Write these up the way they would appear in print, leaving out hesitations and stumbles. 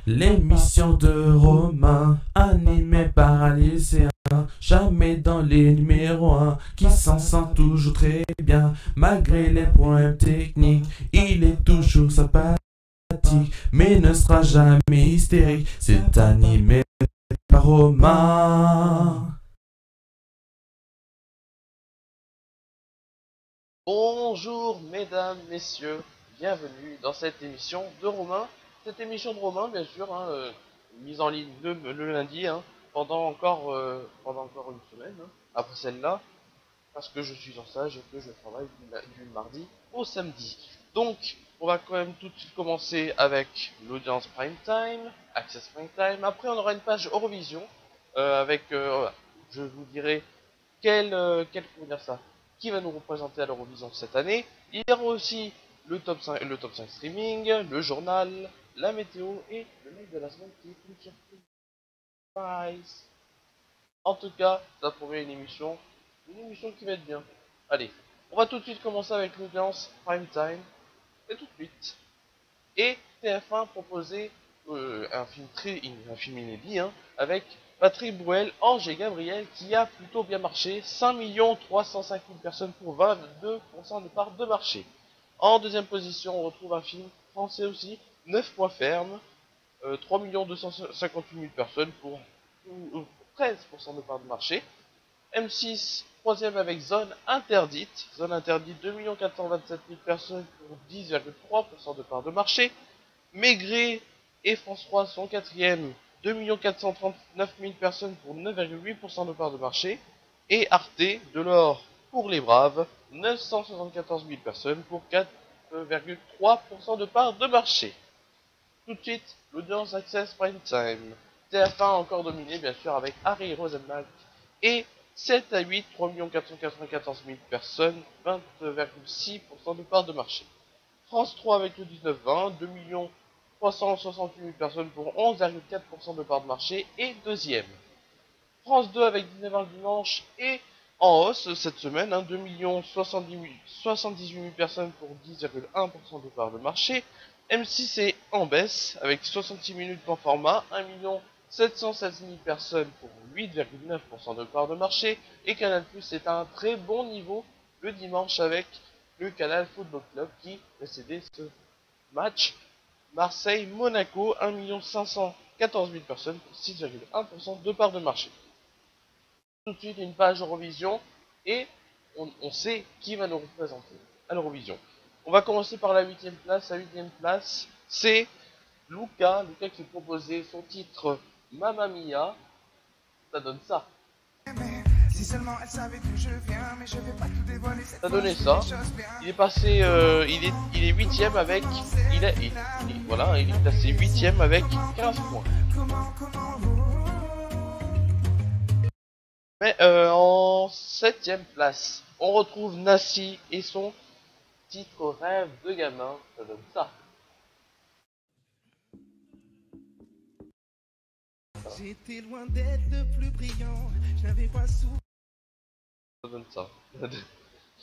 L'émission de Romain, animée par un lycéen, jamais dans les numéros 1, qui s'en sent toujours très bien, malgré les problèmes techniques, il est toujours sympathique, mais ne sera jamais hystérique, c'est animé par Romain. Bonjour mesdames, messieurs, bienvenue dans cette émission de Romain. Cette émission de Romain, bien sûr, mise en ligne le lundi, pendant encore une semaine, après celle-là, parce que je suis en stage et que je travaille du mardi au samedi. Donc, on va quand même tout de suite commencer avec l'audience prime time, Access prime time. Après, on aura une page Eurovision je vous dirai comment dire ça, qui va nous représenter à l'Eurovision cette année. Il y aura aussi le top 5 streaming, le journal, la météo et le mec de la semaine qui est une surprise. En tout cas, ça promet une émission qui va être bien. Allez, on va tout de suite commencer avec l'audience prime time. Et tout de suite. Et TF1 proposait un film inédit, avec Patrick Bruel, Ange et Gabriel, qui a plutôt bien marché. 5 305 000 personnes pour 22% de part de marché. En deuxième position, on retrouve un film français aussi, 9 points fermes, 3 258 000 personnes pour 13% de part de marché. M6, troisième avec Zone Interdite. Zone Interdite, 2 427 000 personnes pour 10,3% de part de marché. Maigret et France 3 sont quatrième, 2 439 000 personnes pour 9,8% de part de marché. Et Arte, de l'or pour les braves, 974 000 personnes pour 4,3% de part de marché. Tout de suite, l'audience Access Prime Time. TF1 encore dominé, bien sûr, avec Harry Rosenbach et 7 à 8, 3 494 000 personnes, 20,6% de part de marché. France 3 avec le 19-20, 2 368 000 personnes pour 11,4% de part de marché et deuxième. France 2 avec 19 dimanche et en hausse cette semaine, 2 78 000 personnes pour 10,1% de part de marché. M6 est en baisse avec 66 minutes en format, 1 716 000 personnes pour 8,9% de part de marché. Et Canal Plus est à un très bon niveau le dimanche avec le Canal Football Club qui précédait ce match. Marseille-Monaco, 1 514 000 personnes pour 6,1% de part de marché. Tout de suite une page Eurovision et on sait qui va nous représenter à l'Eurovision. On va commencer par la 8ème place. La 8ème place, c'est Luca qui proposait son titre Mamma Mia. Ça donne ça. Si seulement elle savait d'où je viens, mais je vais pas tout dévoiler cette Ça fois, donnait je fais ça. les choses bien. Il est passé, il est 8ème avec, voilà, il est classé 8ème avec 15 points. Mais en 7ème place, on retrouve Nassi et son titre Rêve de gamin. Ça donne ça. J'étais loin d'être le plus brillant, je n'avais pas souvent Ça donne ça.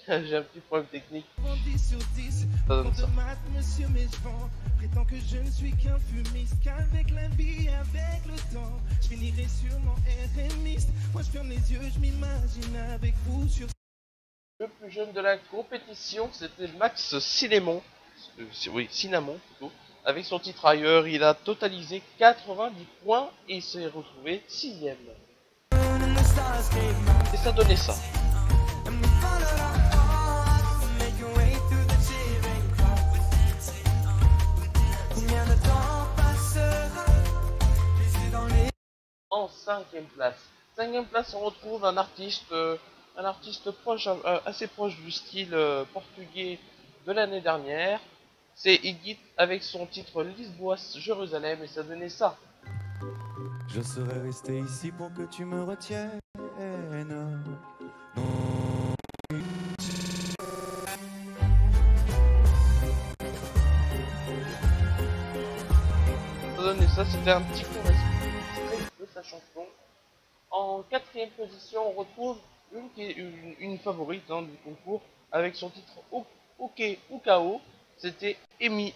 J'ai un petit problème technique. 10 sur 10. Ça donne ça. De maths, monsieur, mais je vends. Prétends que je ne suis qu'un fumiste, qu'avec la vie, avec le temps, je finirai sûrement RMiste. Moi, je ferme les yeux, je m'imagine avec vous sur. Le plus jeune de la compétition, c'était Max Cinnamon. Cinnamon plutôt. Avec son titre ailleurs, il a totalisé 90 points et s'est retrouvé 6ème. Et ça donnait ça. En 5ème place. 5ème place, on retrouve un artiste proche, assez proche du style portugais de l'année dernière. C'est Iggy avec son titre Lisboa Jérusalem et ça donnait ça. Je serais resté ici pour que tu me retiennes. Ça donnait ça, c'était un petit court extrait de sa chanson. En 4ème position, on retrouve une favorite du concours avec son titre OK Ukao. C'était Emi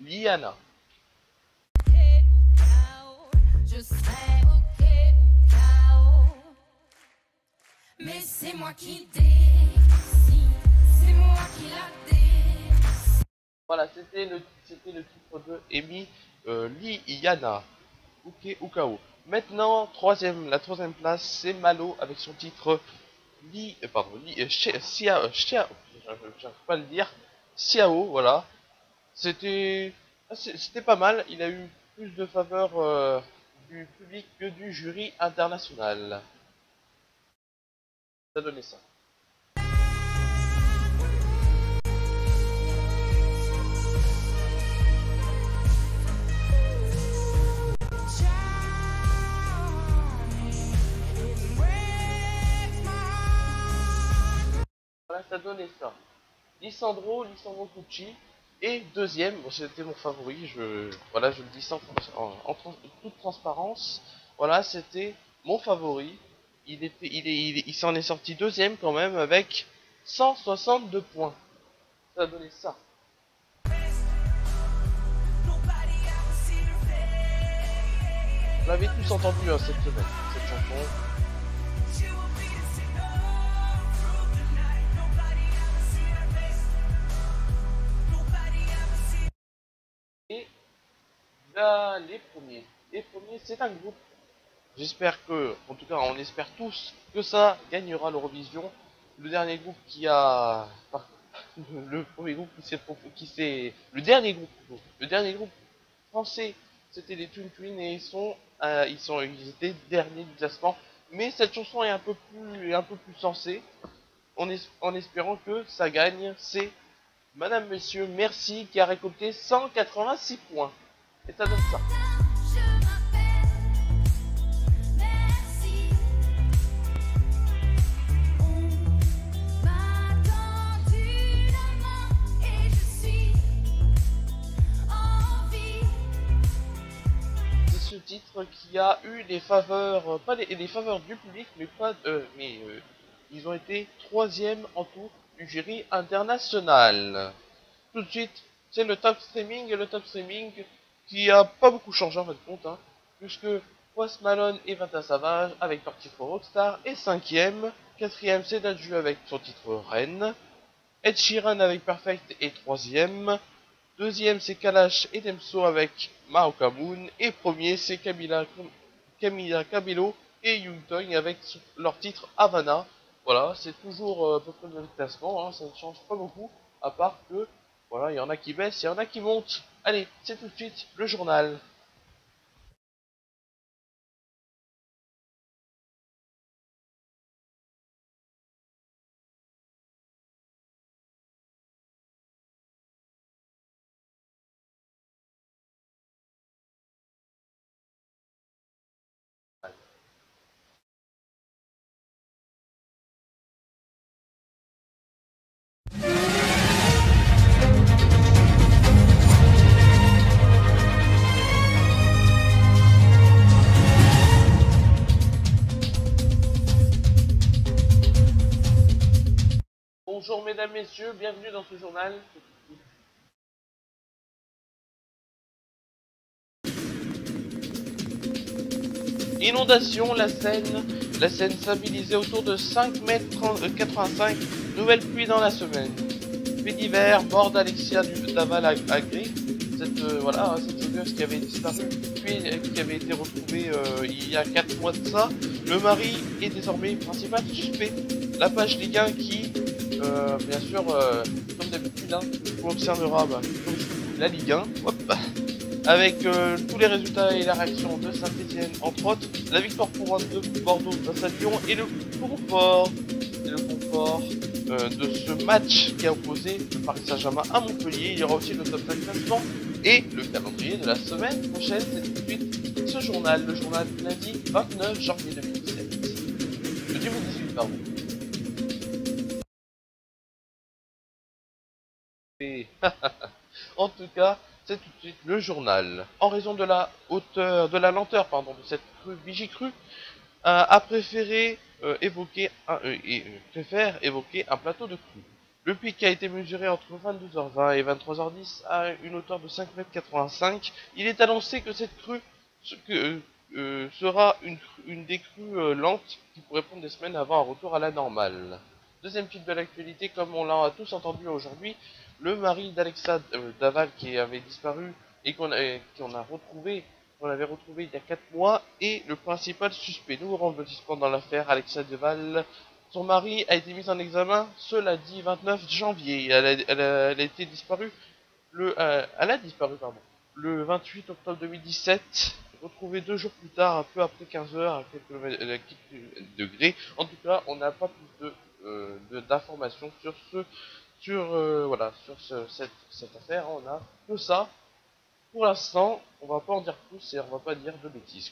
Liana. Je serai ok ou KO. Mais c'est moi qui décide, c'est moi qui la décide. Voilà, c'était le titre de Emi Liana. Ok ou KO. Maintenant, la troisième place, c'est Malo avec son titre j'arrive pas à le dire, Xiao, voilà. C'était pas mal, il a eu plus de faveur du public que du jury international. Ça donnait ça. Voilà, ça donnait ça. Lisandro Cucci. Et deuxième, bon, c'était mon favori, voilà, je le dis en toute transparence. Voilà, c'était mon favori. Il s'en est sorti deuxième quand même avec 162 points. Ça a donné ça. Vous l'avez tous entendu hein, cette semaine, cette chanson. Et là, les premiers, c'est un groupe. J'espère que, en tout cas, on espère tous que ça gagnera l'Eurovision. Le dernier groupe qui a, le premier groupe le dernier groupe français, c'était les Twin Twin et ils étaient derniers du classement. Mais cette chanson est un peu plus sensée, en espérant que ça gagne. C'est Madame Monsieur Merci qui a récolté 186 points. Et ça donne ça. C'est ce titre qui a eu les faveurs, pas les faveurs du public, mais ils ont été troisième en tout du jury international. Tout de suite, c'est le top streaming, et le top streaming qui a pas beaucoup changé en fin de compte, hein, puisque Post Malone et Vinta Savage avec Party for Rockstar est cinquième, quatrième c'est Dadju avec son titre Reine, Ed Sheeran avec Perfect est troisième, deuxième c'est Kalash et Demso avec Maoka Moon, et premier c'est Camila Cabello et Youngtong avec leur titre Havana. Voilà, c'est toujours à peu près le même classement, hein, ça ne change pas beaucoup, à part que, voilà, il y en a qui baissent, il y en a qui montent. Allez, c'est tout de suite le journal. Bonjour mesdames, messieurs, bienvenue dans ce journal. Inondation, la Seine stabilisée autour de 5,85 m, nouvelle pluie dans la semaine. Fait d'hiver, mort d'Alexia Daval à Gré, cette joueuse qui avait disparu, puis qui avait été retrouvée il y a 4 mois de ça. Le mari est désormais principal suspect. La page Ligue 1 qui, bien sûr, comme d'habitude, hein, concernera la Ligue 1, hop, avec tous les résultats et la réaction de Saint-Etienne, entre autres, la victoire pour 22 Bordeaux face à Lyon et le confort de ce match qui a opposé le Paris Saint-Germain à Montpellier. Il y aura aussi le top 5 classement et le calendrier de la semaine prochaine. C'est tout de suite ce journal, le journal du lundi 29 janvier 2017. Le 2018, pardon. Et en tout cas, c'est tout de suite le journal. En raison de la lenteur de cette Vigicrue, préfère évoquer un plateau de cru. Le pic a été mesuré entre 22h20 et 23h10 à une hauteur de 5,85 m. Il est annoncé que cette crue sera une des crues lentes qui pourrait prendre des semaines avant un retour à la normale. Deuxième fil de l'actualité, comme on l'a tous entendu aujourd'hui, le mari d'Alexa Daval qui avait disparu et qu'on avait retrouvé il y a 4 mois est le principal suspect. Nouveau rebondissement dans l'affaire Alexa Daval. Son mari a été mis en examen ce lundi 29 janvier. Elle a disparu le 28 octobre 2017, retrouvée 2 jours plus tard, un peu après 15 heures, à quelques degrés. En tout cas, on n'a pas plus d'informations sur cette affaire. On a que ça. Pour l'instant, on va pas en dire plus et on va pas dire de bêtises.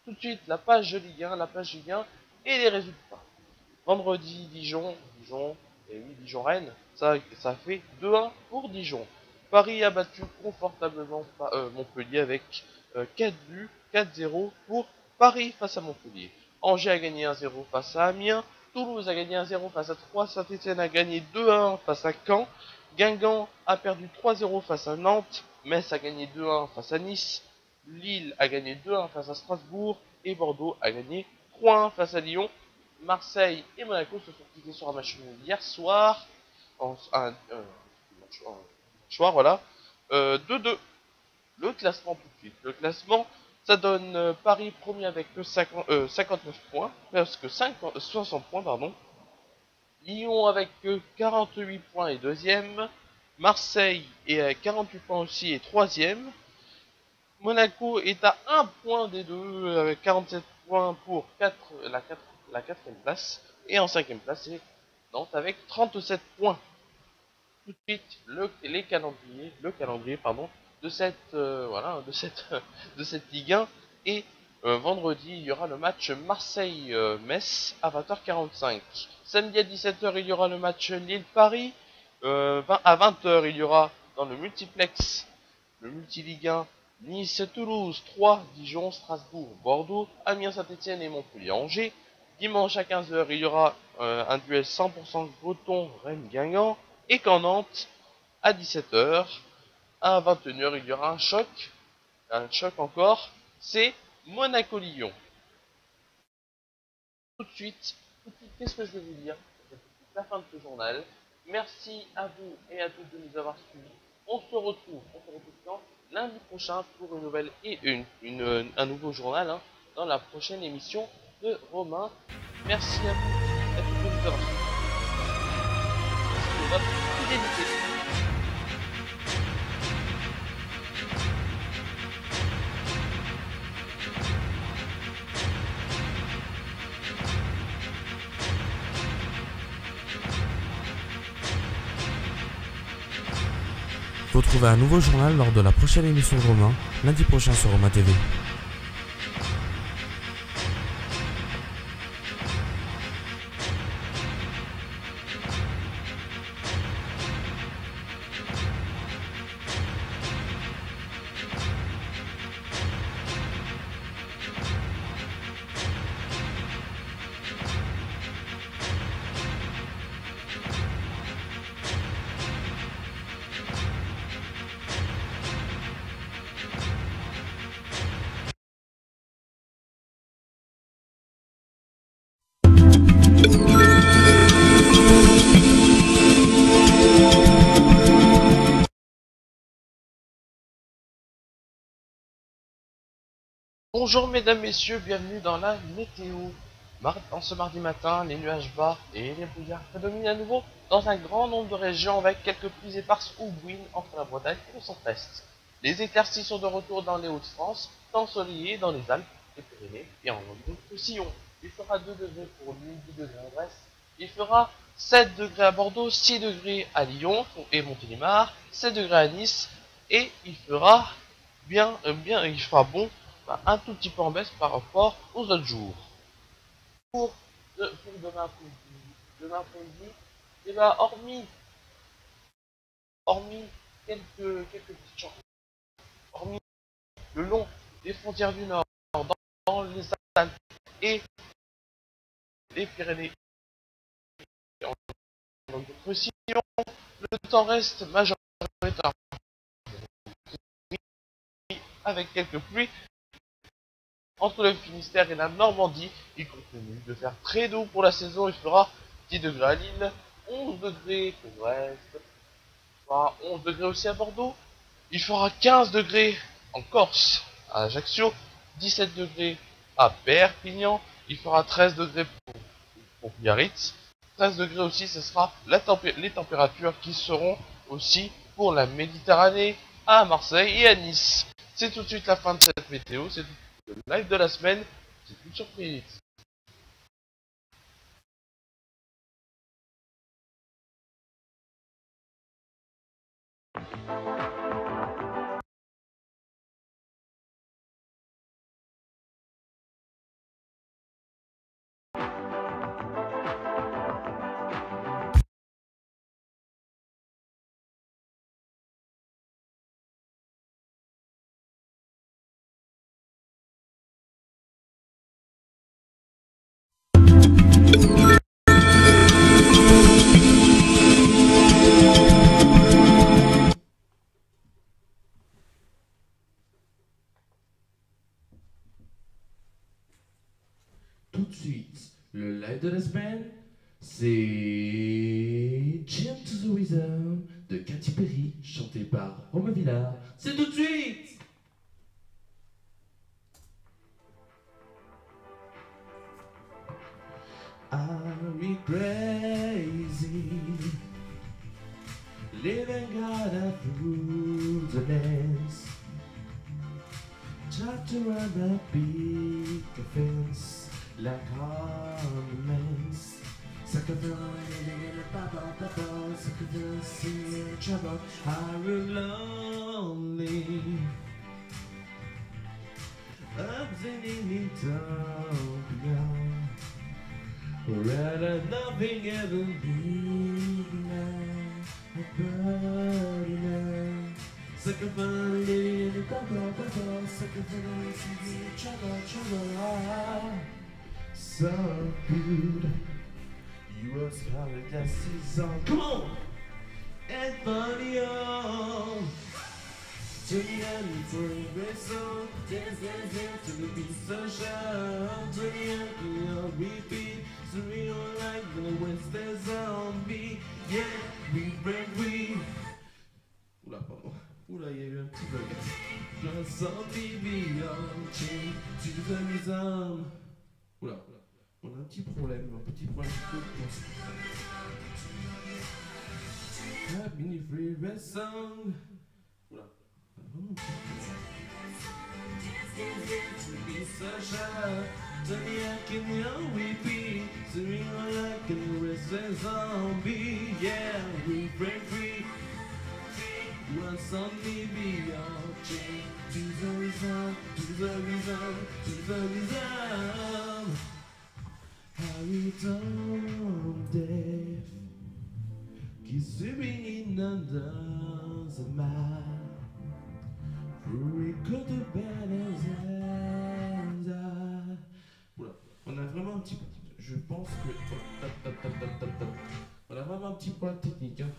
Tout de suite, la page Ligue 1 et les résultats. Vendredi, Dijon-Rennes, ça fait 2-1 pour Dijon. Paris a battu confortablement Montpellier avec 4 buts, 4-0 pour Paris face à Montpellier. Angers a gagné 1-0 face à Amiens. Toulouse a gagné 1-0 face à Troyes. Saint-Etienne a gagné 2-1 face à Caen. Guingamp a perdu 3-0 face à Nantes. Metz a gagné 2-1 face à Nice. Lille a gagné 2-1 face à Strasbourg. Et Bordeaux a gagné 3-1 face à Lyon. Marseille et Monaco se sont quittés sur un match hier soir. Voilà. 2-2. Le classement tout de suite. Le classement, ça donne Paris premier avec 59 points. Presque 60 points, pardon. Lyon avec 48 points et deuxième. Marseille est à 48 points aussi et troisième. Monaco est à 1 point des deux avec 47 points pour la quatrième place. Et en cinquième place, c'est Nantes avec 37 points. Tout de suite, le calendrier de cette Ligue 1. Et vendredi, il y aura le match Marseille-Metz à 20h45. Samedi à 17h, il y aura le match Lille-Paris. À 20h, il y aura dans le multiplex, le multi-Ligue 1, Nice-Toulouse, 3, Dijon, Strasbourg, Bordeaux, Amiens, Saint-Etienne et Montpellier-Angers. Dimanche à 15h, il y aura un duel 100% breton Rennes-Guingamp. Et qu'en Nantes, à 17h, à 21h, il y aura un choc encore, c'est Monaco-Lyon. Tout de suite, qu'est-ce que je vais vous dire? C'est la fin de ce journal. Merci à vous et à tous de nous avoir suivis. On se retrouve quand lundi prochain pour une nouvelle et un nouveau journal dans la prochaine émission de Romain. Merci à vous et à tous de nous avoir suivis. Merci de votre fidélité. Retrouvez un nouveau journal lors de la prochaine émission de Romain, lundi prochain sur Romain TV. Bonjour mesdames, messieurs, bienvenue dans la météo. En ce mardi matin, les nuages bas et les brouillards prédominent à nouveau dans un grand nombre de régions avec quelques pluies éparses ou bruines entre la Bretagne et le centre-est. Les éclaircies sont de retour dans les Hauts-de-France, ensoleillées dans les Alpes, les Pyrénées et en Languedoc-Roussillon. Il fera 2 degrés pour Lille, 10 degrés à Brest. Il fera 7 degrés à Bordeaux, 6 degrés à Lyon et Montélimar, 7 degrés à Nice et il fera bon. Un tout petit peu en baisse par rapport aux autres jours. Pour demain après-midi, et bah, hormis quelques petites chances, hormis le long des frontières du Nord, dans les Alpes et les Pyrénées, dans d'autres sillons, le temps reste majoritairement avec quelques pluies. Entre le Finistère et la Normandie, il continue de faire très doux pour la saison. Il fera 10 degrés à Lille, 11 degrés au Brest, il fera 11 degrés aussi à Bordeaux. Il fera 15 degrés en Corse, à Ajaccio, 17 degrés à Perpignan. Il fera 13 degrés pour Biarritz. 13 degrés aussi, ce sera les températures qui seront aussi pour la Méditerranée, à Marseille et à Nice. C'est tout de suite la fin de cette météo, c'est le live de la semaine, c'est une surprise. Tout de suite, le live de la semaine, c'est Jam to the Rhythm de Katy Perry, chanté par Romain Villard. C'est tout de suite! Are we crazy? Living God through the lens. Try to run a big offense like ornaments. Sacrificing in a bubble, sacrificing in trouble. I was lonely. Upsetting in utopia. Rather nothing ever being a burden. Sacrificing in a bubble, sacrificing in trouble. So good. You was colored glasses on. Come on! And funny on. Turning on for a great song. Dance, dance, dance to the beat so sharp. Turning on repeat. So we don't like the Wednesday zombie. Yeah, we break we. Oula, pardon. Oula, il y a eu un petit bug. Just zombie beyond chain to the rhythm. Oula. On a un petit problème de cause. Mini free rest song. Oula. To be such a Johnny, I can know we be swimming like a restless zombie. Yeah, we break free. One zombie beyond chain to the rhythm, to the rhythm, to the rhythm. How you done death qui subit under the map we could have been Oula, on a vraiment un petit... Je pense que... On a vraiment un petit problème technique. Hein.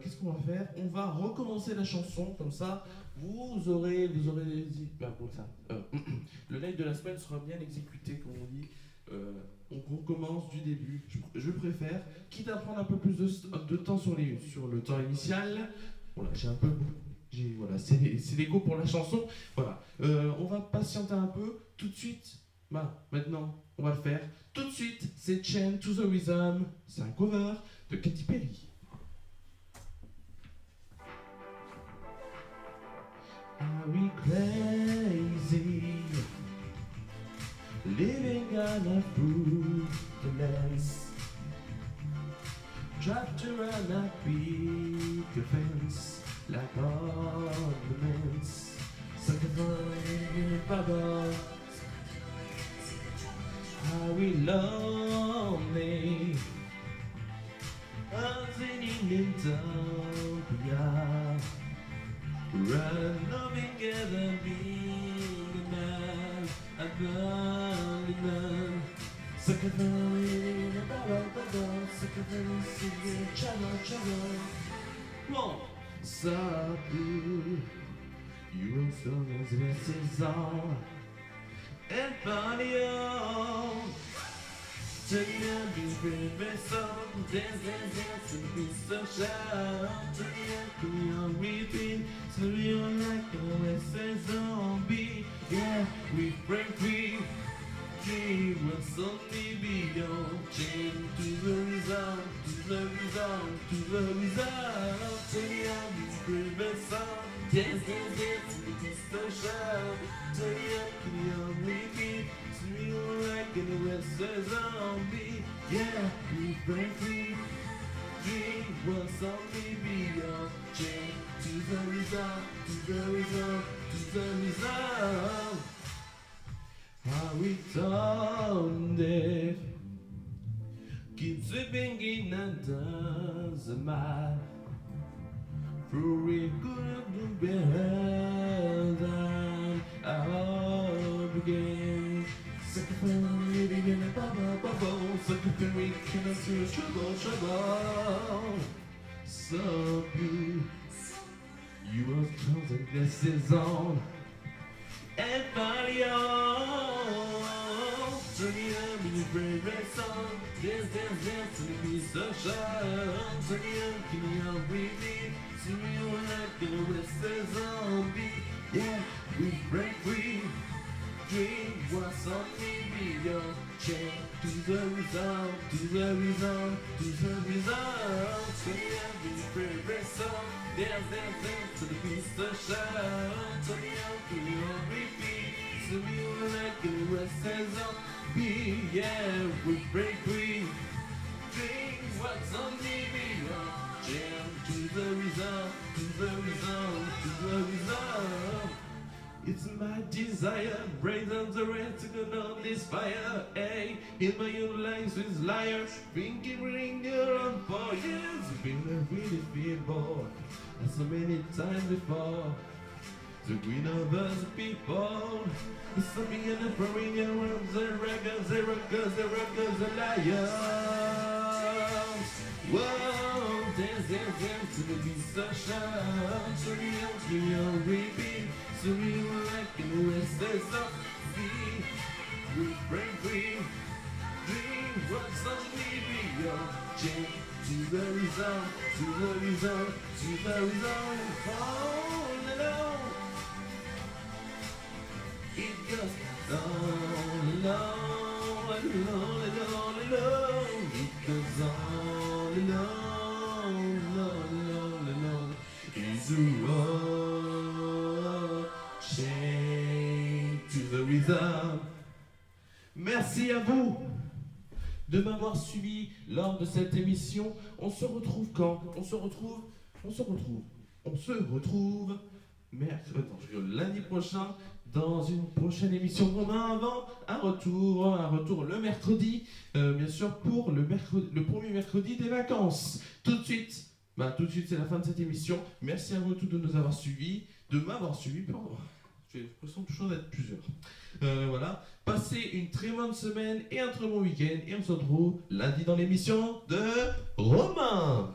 Qu'est-ce qu'on va faire? On va recommencer la chanson, comme ça, vous aurez bon, ça. Le live de la semaine sera bien exécuté, comme on dit. On recommence du début. Je préfère, quitte à prendre un peu plus de temps sur le temps initial. Voilà, j'ai un peu... Voilà, c'est l'écho pour la chanson. Voilà, on va patienter un peu. Tout de suite, maintenant, on va le faire. Tout de suite, c'est Chain to the Rhythm. C'est un cover de Katy Perry. Are we crazy? Living on a fruitless. Try to run a big fence like ornaments. Sacrificing in a bubble. Are we lonely? Sitting in utopia. Run loving together, being a man, a burning man. Sabu, you will still as this on and funny on. Take me up, be free, be some dance, dance, dance, and be so shy. Take me up, give me on repeat. So you like the West Side Zombie. Yeah, we break free. Dream will suddenly be your chain to the result, to the result, to the result. Take me up, be free, be some dance, dance, dance, and be so shy. Take me up, give me on repeat. You like the West Side Zombie. Yeah, we break free. Dream will suddenly be your chain to the result, to the result, to the result. How we done it. Keep slipping in and doesn't matter. For it could be held down. I'll begin. Second living in a bubble. Second weekend into trouble. So you was closing glasses on. And finally on. Turn it up in your favorite song. Dance, dance, dance, and be so shy. Turn it up, give me on repeat. See me on like the West Side Zombie. Yeah, we break free. Dream was on me, your chain to the result, to the result, to the result. So yeah, be favorite song. Dance, dance, dance, to the beat of shout. Turn it up, give me on repeat. So we were like the West Side Zombie. Yeah, we break free. Dream was on me, your chain to the result, to the result, to the result. It's my desire, raise on the red to go on this fire. Hey, in my own life with liars, thinking ringer on for years. Been a really feel bored, and so many times before. The queen of us people, something in the throwing around the records, the records, the records, the liars. Whoa, dance, dance, dance to the beat of shout. So you repeat. So we were like in the West Side Zombie. We break free. Dream what's on me, your chain to the result, to the result, to the result. All alone. It goes on, alone, alone, alone, alone. It goes on, alone, alone, alone. It's a road. To the rhythm. Merci à vous de m'avoir suivi lors de cette émission. On se retrouve quand? On se retrouve lundi prochain dans une prochaine émission Romain avant un retour le mercredi, bien sûr pour le premier mercredi des vacances. Tout de suite c'est la fin de cette émission. Merci à vous tous de nous avoir suivis, de m'avoir suivi, pardon. J'ai l'impression toujours d'être plusieurs. Voilà. Passez une très bonne semaine et un très bon week-end. Et on se retrouve lundi dans l'émission de Romain.